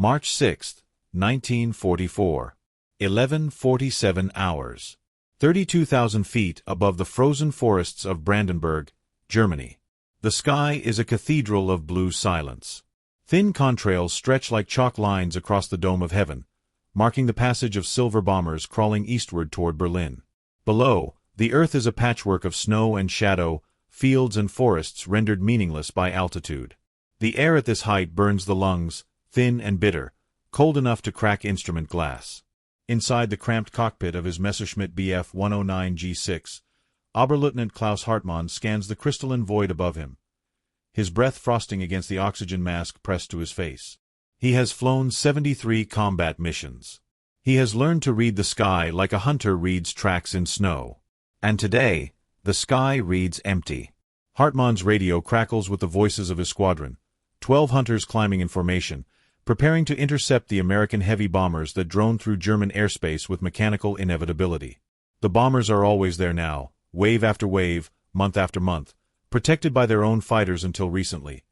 March 6, 1944. 11:47 hours. 32,000 feet above the frozen forests of Brandenburg, Germany. The sky is a cathedral of blue silence. Thin contrails stretch like chalk lines across the dome of heaven, marking the passage of silver bombers crawling eastward toward Berlin. Below, the earth is a patchwork of snow and shadow, fields and forests rendered meaningless by altitude. The air at this height burns the lungs, thin and bitter, cold enough to crack instrument glass. Inside the cramped cockpit of his Messerschmitt Bf 109 G6, Oberleutnant Klaus Hartmann scans the crystalline void above him, his breath frosting against the oxygen mask pressed to his face. He has flown 73 combat missions. He has learned to read the sky like a hunter reads tracks in snow. And today, the sky reads empty. Hartmann's radio crackles with the voices of his squadron, 12 hunters climbing in formation, preparing to intercept the American heavy bombers that drone through German airspace with mechanical inevitability. The bombers are always there now, wave after wave, month after month, protected by their own fighters until recently.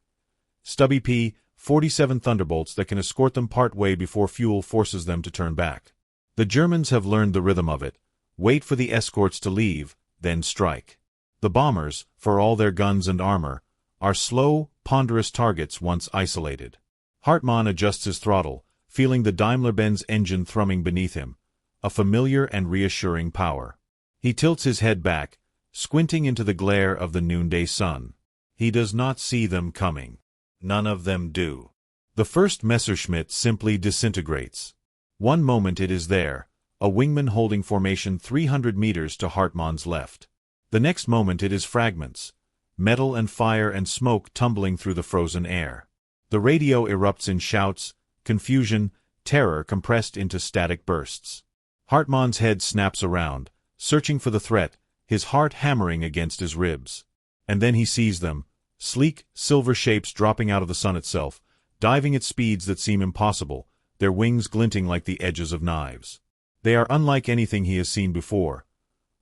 Stubby P-47 Thunderbolts that can escort them part way before fuel forces them to turn back. The Germans have learned the rhythm of it. Wait for the escorts to leave, then strike. The bombers, for all their guns and armor, are slow, ponderous targets once isolated. Hartmann adjusts his throttle, feeling the Daimler-Benz engine thrumming beneath him, a familiar and reassuring power. He tilts his head back, squinting into the glare of the noonday sun. He does not see them coming. None of them do. The first Messerschmitt simply disintegrates. One moment it is there, a wingman holding formation 300 meters to Hartmann's left. The next moment it is fragments, metal and fire and smoke tumbling through the frozen air. The radio erupts in shouts, confusion, terror compressed into static bursts. Hartmann's head snaps around, searching for the threat, his heart hammering against his ribs. And then he sees them, sleek, silver shapes dropping out of the sun itself, diving at speeds that seem impossible, their wings glinting like the edges of knives. They are unlike anything he has seen before.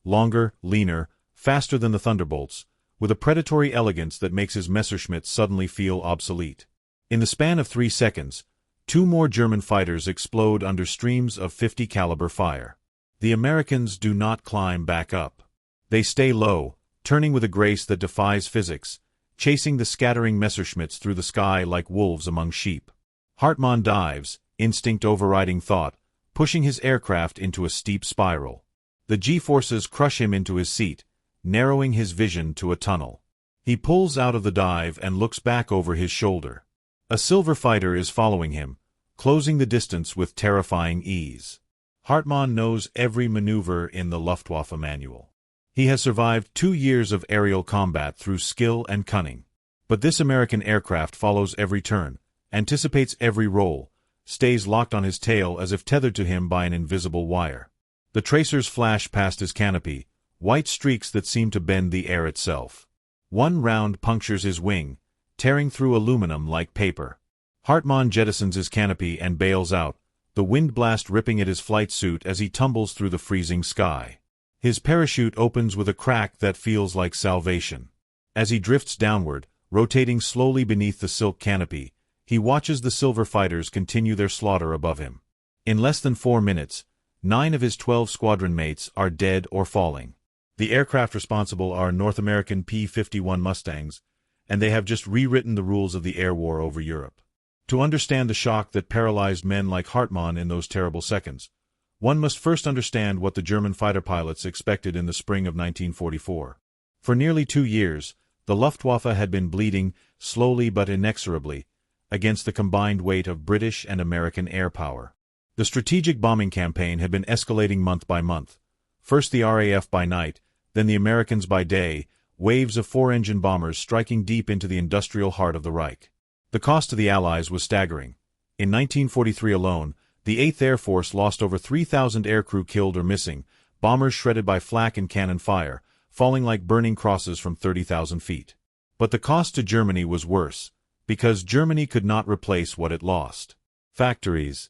Longer, leaner, faster than the Thunderbolts, with a predatory elegance that makes his Messerschmitt suddenly feel obsolete. In the span of 3 seconds, 2 more German fighters explode under streams of .50 caliber fire. The Americans do not climb back up. They stay low, turning with a grace that defies physics, chasing the scattering Messerschmitts through the sky like wolves among sheep. Hartmann dives, instinct overriding thought, pushing his aircraft into a steep spiral. The G-forces crush him into his seat, narrowing his vision to a tunnel. He pulls out of the dive and looks back over his shoulder. A silver fighter is following him, closing the distance with terrifying ease. Hartmann knows every maneuver in the Luftwaffe manual. He has survived 2 years of aerial combat through skill and cunning. But this American aircraft follows every turn, anticipates every roll, stays locked on his tail as if tethered to him by an invisible wire. The tracers flash past his canopy, white streaks that seem to bend the air itself. One round punctures his wing, tearing through aluminum like paper. Hartmann jettisons his canopy and bails out, the wind blast ripping at his flight suit as he tumbles through the freezing sky. His parachute opens with a crack that feels like salvation. As he drifts downward, rotating slowly beneath the silk canopy, he watches the silver fighters continue their slaughter above him. In less than 4 minutes, 9 of his 12 squadron mates are dead or falling. The aircraft responsible are North American P-51 Mustangs, and they have just rewritten the rules of the air war over Europe. To understand the shock that paralyzed men like Hartmann in those terrible seconds, one must first understand what the German fighter pilots expected in the spring of 1944. For nearly 2 years, the Luftwaffe had been bleeding, slowly but inexorably, against the combined weight of British and American air power. The strategic bombing campaign had been escalating month by month. First the RAF by night, then the Americans by day, waves of 4-engine bombers striking deep into the industrial heart of the Reich. The cost to the Allies was staggering. In 1943 alone, the 8th Air Force lost over 3,000 aircrew killed or missing, bombers shredded by flak and cannon fire, falling like burning crosses from 30,000 feet. But the cost to Germany was worse, because Germany could not replace what it lost. Factories,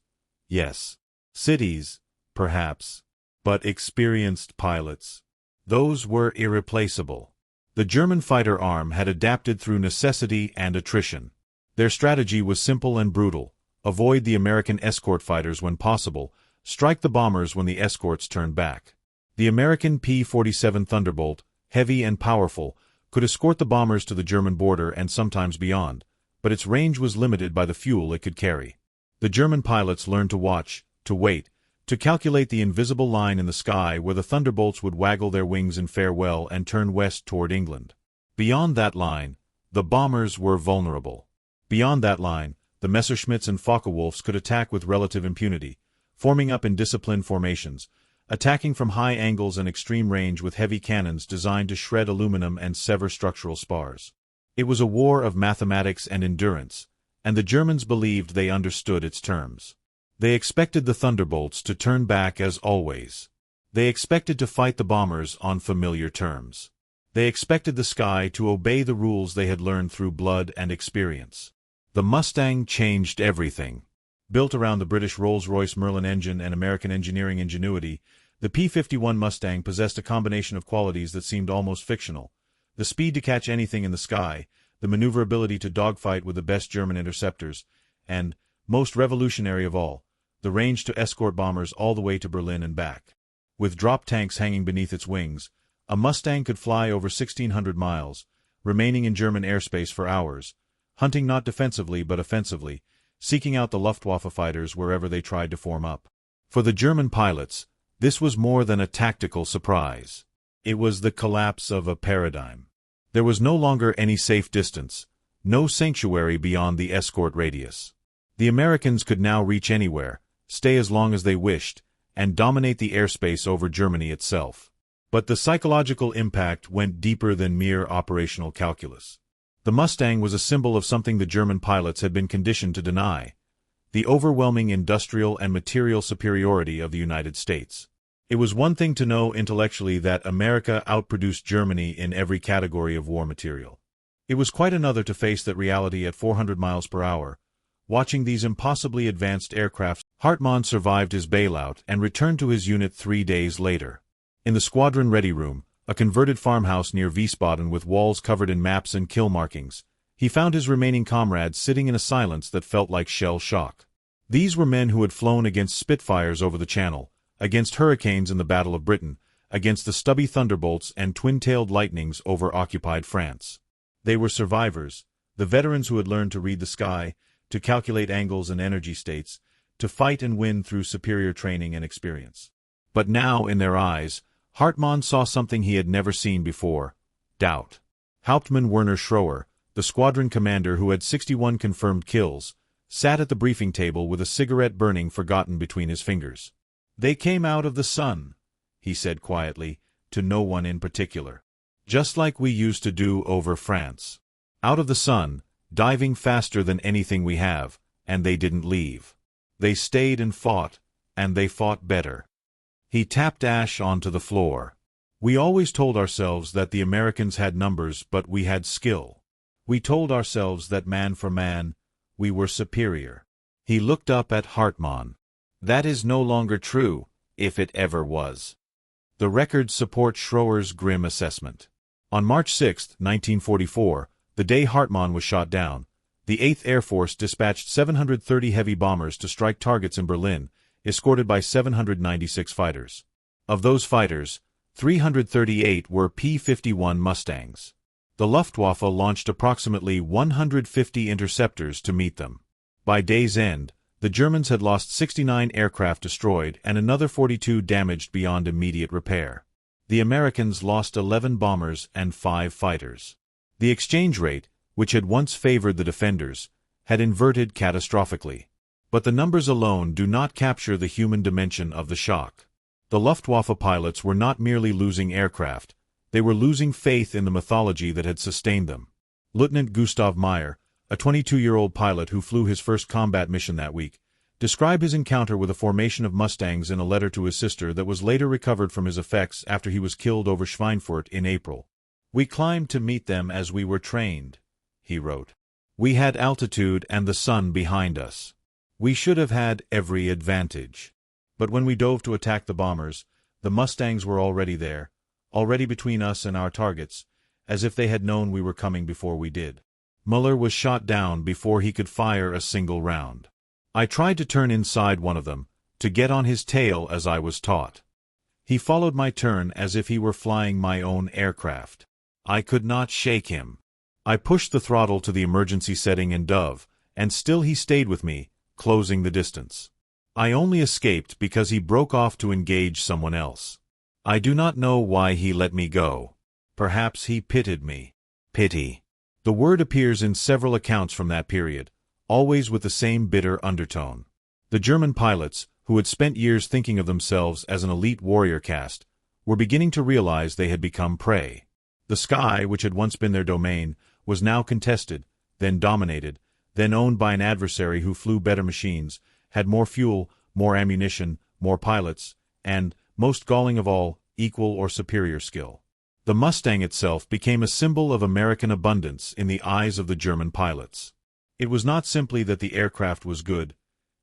yes. Cities, perhaps. But experienced pilots. Those were irreplaceable. The German fighter arm had adapted through necessity and attrition. Their strategy was simple and brutal: avoid the American escort fighters when possible, strike the bombers when the escorts turned back. The American P-47 Thunderbolt, heavy and powerful, could escort the bombers to the German border and sometimes beyond, but its range was limited by the fuel it could carry. The German pilots learned to watch, to wait, to calculate the invisible line in the sky where the Thunderbolts would waggle their wings in farewell and turn west toward England. Beyond that line, the bombers were vulnerable. Beyond that line, the Messerschmitts and Focke-Wulfs could attack with relative impunity, forming up in disciplined formations, attacking from high angles and extreme range with heavy cannons designed to shred aluminum and sever structural spars. It was a war of mathematics and endurance, and the Germans believed they understood its terms. They expected the Thunderbolts to turn back as always. They expected to fight the bombers on familiar terms. They expected the sky to obey the rules they had learned through blood and experience. The Mustang changed everything. Built around the British Rolls-Royce Merlin engine and American engineering ingenuity, the P-51 Mustang possessed a combination of qualities that seemed almost fictional. The speed to catch anything in the sky, the maneuverability to dogfight with the best German interceptors, and, most revolutionary of all, the range to escort bombers all the way to Berlin and back. With drop tanks hanging beneath its wings, a Mustang could fly over 1,600 miles, remaining in German airspace for hours, hunting not defensively but offensively, seeking out the Luftwaffe fighters wherever they tried to form up. For the German pilots, this was more than a tactical surprise. It was the collapse of a paradigm. There was no longer any safe distance, no sanctuary beyond the escort radius. The Americans could now reach anywhere, stay as long as they wished, and dominate the airspace over Germany itself. But the psychological impact went deeper than mere operational calculus. The Mustang was a symbol of something the German pilots had been conditioned to deny: the overwhelming industrial and material superiority of the United States. It was one thing to know intellectually that America outproduced Germany in every category of war material. It was quite another to face that reality at 400 miles per hour. Watching these impossibly advanced aircraft, Hartmann survived his bailout and returned to his unit 3 days later. In the squadron ready room, a converted farmhouse near Wiesbaden with walls covered in maps and kill markings, he found his remaining comrades sitting in a silence that felt like shell shock. These were men who had flown against Spitfires over the Channel, against Hurricanes in the Battle of Britain, against the stubby Thunderbolts and twin-tailed Lightnings over occupied France. They were survivors, the veterans who had learned to read the sky, to calculate angles and energy states, to fight and win through superior training and experience. But now, in their eyes, Hartmann saw something he had never seen before: doubt. Hauptmann Werner Schroer, the squadron commander who had 61 confirmed kills, sat at the briefing table with a cigarette burning forgotten between his fingers. "They came out of the sun," he said quietly, to no one in particular. "Just like we used to do over France. Out of the sun, diving faster than anything we have, and they didn't leave. They stayed and they fought better." He tapped ash onto the floor. "We always told ourselves that the Americans had numbers, but we had skill. We told ourselves that man for man, we were superior." He looked up at Hartmann. "That is no longer true, if it ever was." The records support Schroer's grim assessment. On March 6, 1944, the day Hartmann was shot down, the 8th Air Force dispatched 730 heavy bombers to strike targets in Berlin, escorted by 796 fighters. Of those fighters, 338 were P-51 Mustangs. The Luftwaffe launched approximately 150 interceptors to meet them. By day's end, the Germans had lost 69 aircraft destroyed and another 42 damaged beyond immediate repair. The Americans lost 11 bombers and 5 fighters. The exchange rate, which had once favored the defenders, had inverted catastrophically. But the numbers alone do not capture the human dimension of the shock. The Luftwaffe pilots were not merely losing aircraft, they were losing faith in the mythology that had sustained them. Lieutenant Gustav Meyer, a 22-year-old pilot who flew his first combat mission that week, described his encounter with a formation of Mustangs in a letter to his sister that was later recovered from his effects after he was killed over Schweinfurt in April. "We climbed to meet them as we were trained," he wrote. "We had altitude and the sun behind us. We should have had every advantage. But when we dove to attack the bombers, the Mustangs were already there, already between us and our targets, as if they had known we were coming before we did." Muller was shot down before he could fire a single round. I tried to turn inside one of them, to get on his tail as I was taught. He followed my turn as if he were flying my own aircraft. I could not shake him. I pushed the throttle to the emergency setting and dove, and still he stayed with me, closing the distance. I only escaped because he broke off to engage someone else. I do not know why he let me go. Perhaps he pitied me. Pity. The word appears in several accounts from that period, always with the same bitter undertone. The German pilots, who had spent years thinking of themselves as an elite warrior caste, were beginning to realize they had become prey. The sky, which had once been their domain, was now contested, then dominated, then owned by an adversary who flew better machines, had more fuel, more ammunition, more pilots, and, most galling of all, equal or superior skill. The Mustang itself became a symbol of American abundance in the eyes of the German pilots. It was not simply that the aircraft was good,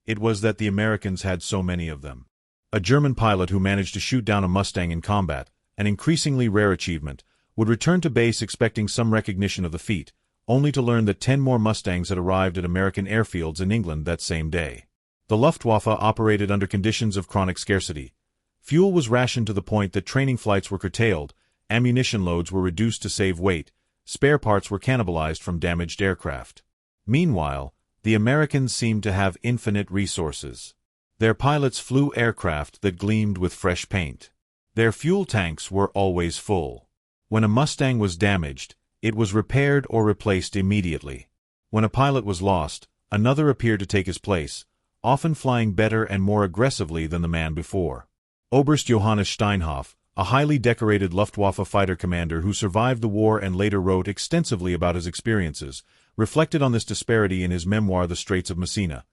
it was that the Americans had so many of them. A German pilot who managed to shoot down a Mustang in combat, an increasingly rare achievement, would return to base expecting some recognition of the feat, only to learn that 10 more Mustangs had arrived at American airfields in England that same day. The Luftwaffe operated under conditions of chronic scarcity. Fuel was rationed to the point that training flights were curtailed, ammunition loads were reduced to save weight, spare parts were cannibalized from damaged aircraft. Meanwhile, the Americans seemed to have infinite resources. Their pilots flew aircraft that gleamed with fresh paint. Their fuel tanks were always full. When a Mustang was damaged, it was repaired or replaced immediately. When a pilot was lost, another appeared to take his place, often flying better and more aggressively than the man before. Oberst Johannes Steinhoff, a highly decorated Luftwaffe fighter commander who survived the war and later wrote extensively about his experiences, reflected on this disparity in his memoir The Straits of Messina.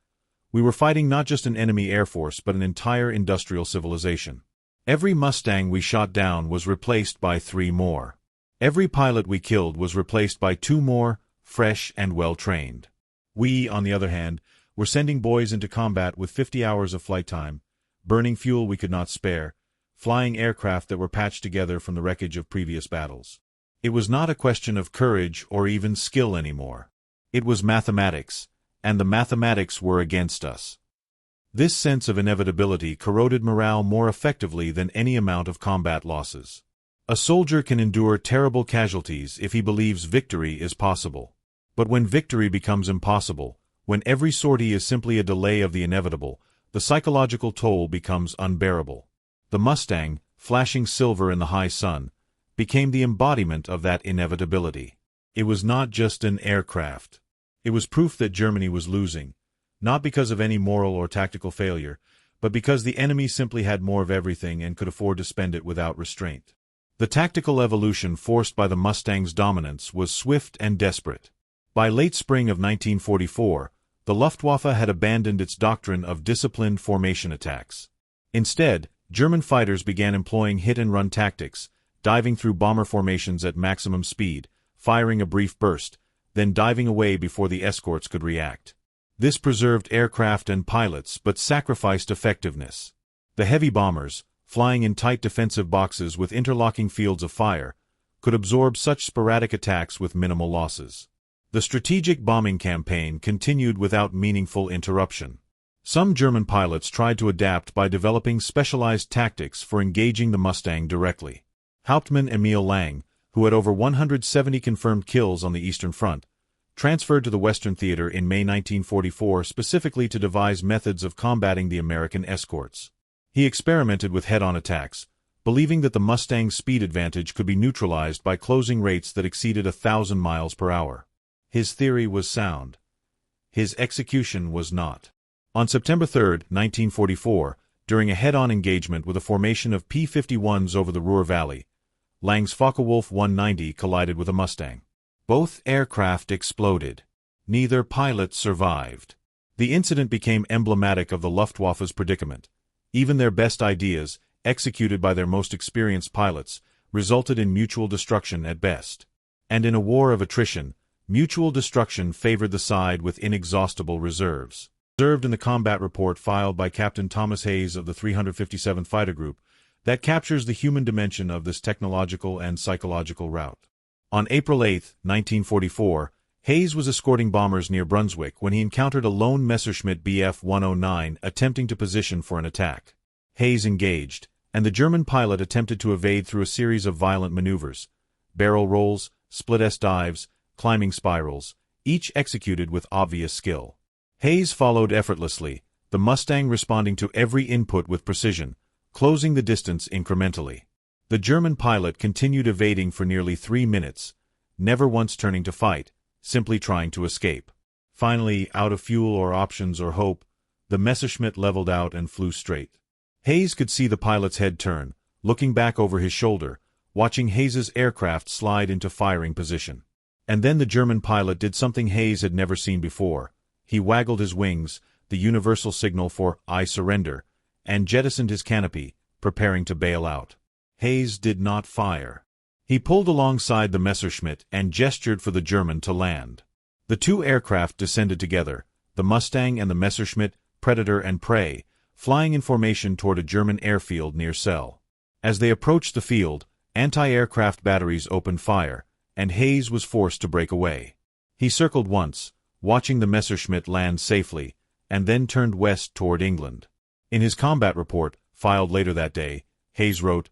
We were fighting not just an enemy air force but an entire industrial civilization. Every Mustang we shot down was replaced by 3 more. Every pilot we killed was replaced by 2 more, fresh and well-trained. We, on the other hand, were sending boys into combat with 50 hours of flight time, burning fuel we could not spare, flying aircraft that were patched together from the wreckage of previous battles. It was not a question of courage or even skill anymore. It was mathematics, and the mathematics were against us. This sense of inevitability corroded morale more effectively than any amount of combat losses. A soldier can endure terrible casualties if he believes victory is possible. But when victory becomes impossible, when every sortie is simply a delay of the inevitable, the psychological toll becomes unbearable. The Mustang, flashing silver in the high sun, became the embodiment of that inevitability. It was not just an aircraft. It was proof that Germany was losing, not because of any moral or tactical failure, but because the enemy simply had more of everything and could afford to spend it without restraint. The tactical evolution forced by the Mustang's dominance was swift and desperate. By late spring of 1944, the Luftwaffe had abandoned its doctrine of disciplined formation attacks. Instead, German fighters began employing hit-and-run tactics, diving through bomber formations at maximum speed, firing a brief burst, then diving away before the escorts could react. This preserved aircraft and pilots but sacrificed effectiveness. The heavy bombers, flying in tight defensive boxes with interlocking fields of fire, could absorb such sporadic attacks with minimal losses. The strategic bombing campaign continued without meaningful interruption. Some German pilots tried to adapt by developing specialized tactics for engaging the Mustang directly. Hauptmann Emil Lang, who had over 170 confirmed kills on the Eastern Front, transferred to the Western Theater in May 1944 specifically to devise methods of combating the American escorts. He experimented with head-on attacks, believing that the Mustang's speed advantage could be neutralized by closing rates that exceeded 1,000 miles per hour. His theory was sound. His execution was not. On September 3, 1944, during a head-on engagement with a formation of P-51s over the Ruhr Valley, Lang's Focke-Wulf 190 collided with a Mustang. Both aircraft exploded. Neither pilot survived. The incident became emblematic of the Luftwaffe's predicament. Even their best ideas, executed by their most experienced pilots, resulted in mutual destruction at best. And in a war of attrition, mutual destruction favored the side with inexhaustible reserves. Observed in the combat report filed by Captain Thomas Hayes of the 357th Fighter Group, that captures the human dimension of this technological and psychological rout. On April 8, 1944, Hayes was escorting bombers near Brunswick when he encountered a lone Messerschmitt Bf 109 attempting to position for an attack. Hayes engaged, and the German pilot attempted to evade through a series of violent maneuvers: barrel rolls, split-S dives, climbing spirals, each executed with obvious skill. Hayes followed effortlessly, the Mustang responding to every input with precision, closing the distance incrementally. The German pilot continued evading for nearly 3 minutes, never once turning to fight, simply trying to escape. Finally, out of fuel or options or hope, the Messerschmitt leveled out and flew straight. Hayes could see the pilot's head turn, looking back over his shoulder, watching Hayes's aircraft slide into firing position. And then the German pilot did something Hayes had never seen before. He waggled his wings, the universal signal for "I surrender," and jettisoned his canopy, preparing to bail out. Hayes did not fire. He pulled alongside the Messerschmitt and gestured for the German to land. The two aircraft descended together, the Mustang and the Messerschmitt, predator and prey, flying in formation toward a German airfield near Celle. As they approached the field, anti-aircraft batteries opened fire, and Hayes was forced to break away. He circled once, watching the Messerschmitt land safely, and then turned west toward England. In his combat report, filed later that day, Hayes wrote,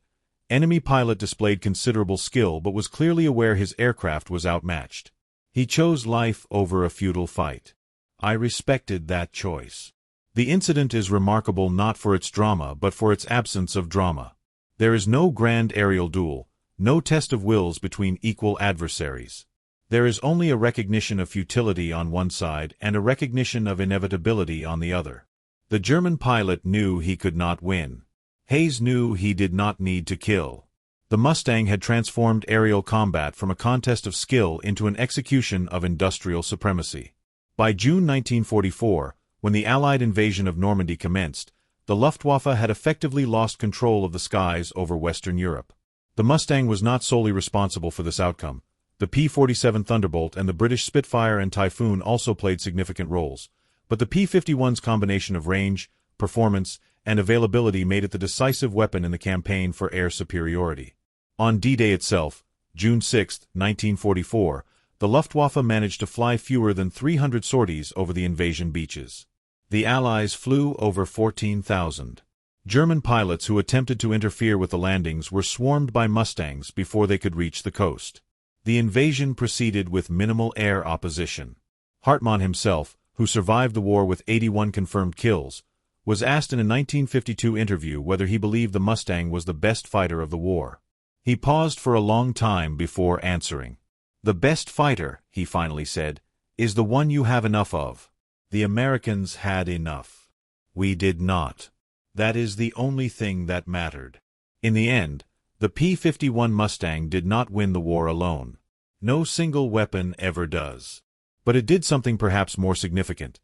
"Enemy pilot displayed considerable skill but was clearly aware his aircraft was outmatched. He chose life over a futile fight. I respected that choice." The incident is remarkable not for its drama but for its absence of drama. There is no grand aerial duel, no test of wills between equal adversaries. There is only a recognition of futility on one side and a recognition of inevitability on the other. The German pilot knew he could not win. Hayes knew he did not need to kill. The Mustang had transformed aerial combat from a contest of skill into an execution of industrial supremacy. By June 1944, when the Allied invasion of Normandy commenced, the Luftwaffe had effectively lost control of the skies over Western Europe. The Mustang was not solely responsible for this outcome. The P-47 Thunderbolt and the British Spitfire and Typhoon also played significant roles, but the P-51's combination of range, performance, and availability made it the decisive weapon in the campaign for air superiority. On D-Day itself, June 6, 1944, the Luftwaffe managed to fly fewer than 300 sorties over the invasion beaches. The Allies flew over 14,000. German pilots who attempted to interfere with the landings were swarmed by Mustangs before they could reach the coast. The invasion proceeded with minimal air opposition. Hartmann himself, who survived the war with 81 confirmed kills, was asked in a 1952 interview whether he believed the Mustang was the best fighter of the war. He paused for a long time before answering. "The best fighter," he finally said, "is the one you have enough of. The Americans had enough. We did not. That is the only thing that mattered." In the end, the P-51 Mustang did not win the war alone. No single weapon ever does. But it did something perhaps more significant.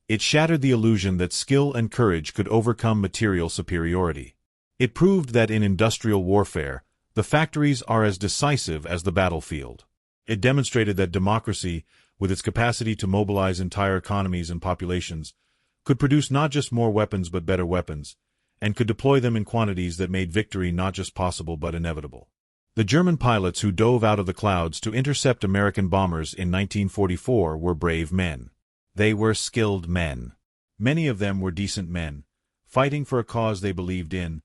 It shattered the illusion that skill and courage could overcome material superiority. It proved that in industrial warfare, the factories are as decisive as the battlefield. It demonstrated that democracy, with its capacity to mobilize entire economies and populations, could produce not just more weapons but better weapons, and could deploy them in quantities that made victory not just possible but inevitable. The German pilots who dove out of the clouds to intercept American bombers in 1944 were brave men. They were skilled men. Many of them were decent men, fighting for a cause they believed in,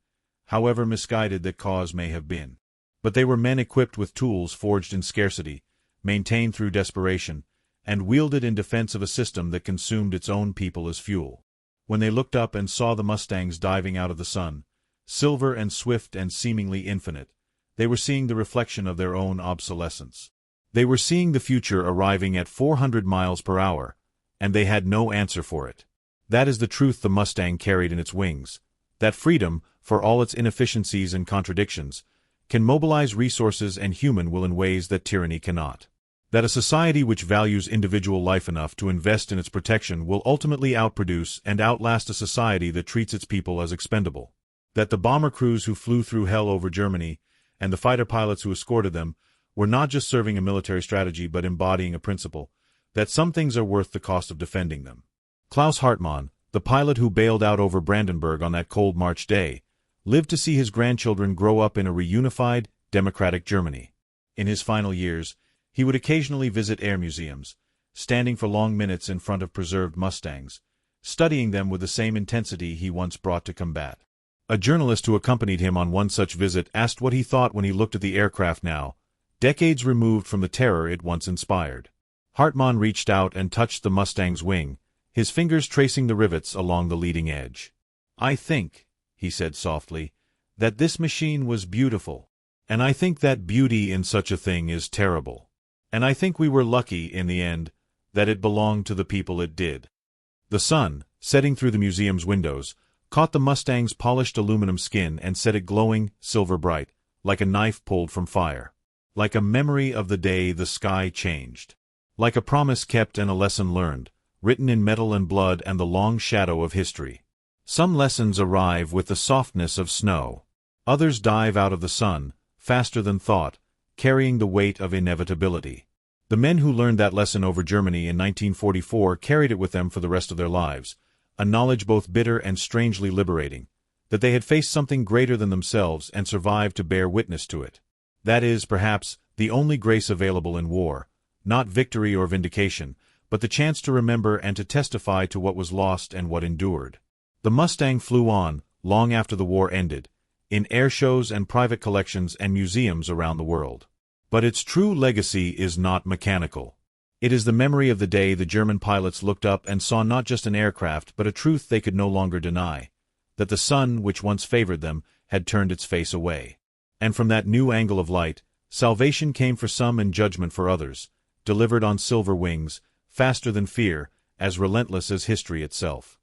however misguided that cause may have been. But they were men equipped with tools forged in scarcity, maintained through desperation, and wielded in defense of a system that consumed its own people as fuel. When they looked up and saw the Mustangs diving out of the sun, silver and swift and seemingly infinite, they were seeing the reflection of their own obsolescence. They were seeing the future arriving at 400 miles per hour, and they had no answer for it. That is the truth the Mustang carried in its wings, that freedom, for all its inefficiencies and contradictions, can mobilize resources and human will in ways that tyranny cannot. That a society which values individual life enough to invest in its protection will ultimately outproduce and outlast a society that treats its people as expendable. That the bomber crews who flew through hell over Germany, and the fighter pilots who escorted them, were not just serving a military strategy but embodying a principle, that some things are worth the cost of defending them. Klaus Hartmann, the pilot who bailed out over Brandenburg on that cold March day, lived to see his grandchildren grow up in a reunified, democratic Germany. In his final years, he would occasionally visit air museums, standing for long minutes in front of preserved Mustangs, studying them with the same intensity he once brought to combat. A journalist who accompanied him on one such visit asked what he thought when he looked at the aircraft now, decades removed from the terror it once inspired. Hartmann reached out and touched the Mustang's wing, his fingers tracing the rivets along the leading edge. "I think," he said softly, "that this machine was beautiful. And I think that beauty in such a thing is terrible. And I think we were lucky, in the end, that it belonged to the people it did." The sun, setting through the museum's windows, caught the Mustang's polished aluminum skin and set it glowing, silver-bright, like a knife pulled from fire. Like a memory of the day the sky changed. Like a promise kept and a lesson learned, written in metal and blood and the long shadow of history. Some lessons arrive with the softness of snow. Others dive out of the sun, faster than thought, carrying the weight of inevitability. The men who learned that lesson over Germany in 1944 carried it with them for the rest of their lives, a knowledge both bitter and strangely liberating, that they had faced something greater than themselves and survived to bear witness to it. That is, perhaps, the only grace available in war, not victory or vindication, but the chance to remember and to testify to what was lost and what endured. The Mustang flew on, long after the war ended, in air shows and private collections and museums around the world. But its true legacy is not mechanical. It is the memory of the day the German pilots looked up and saw not just an aircraft but a truth they could no longer deny, that the sun, which once favored them, had turned its face away. And from that new angle of light, salvation came for some and judgment for others, delivered on silver wings, faster than fear, as relentless as history itself.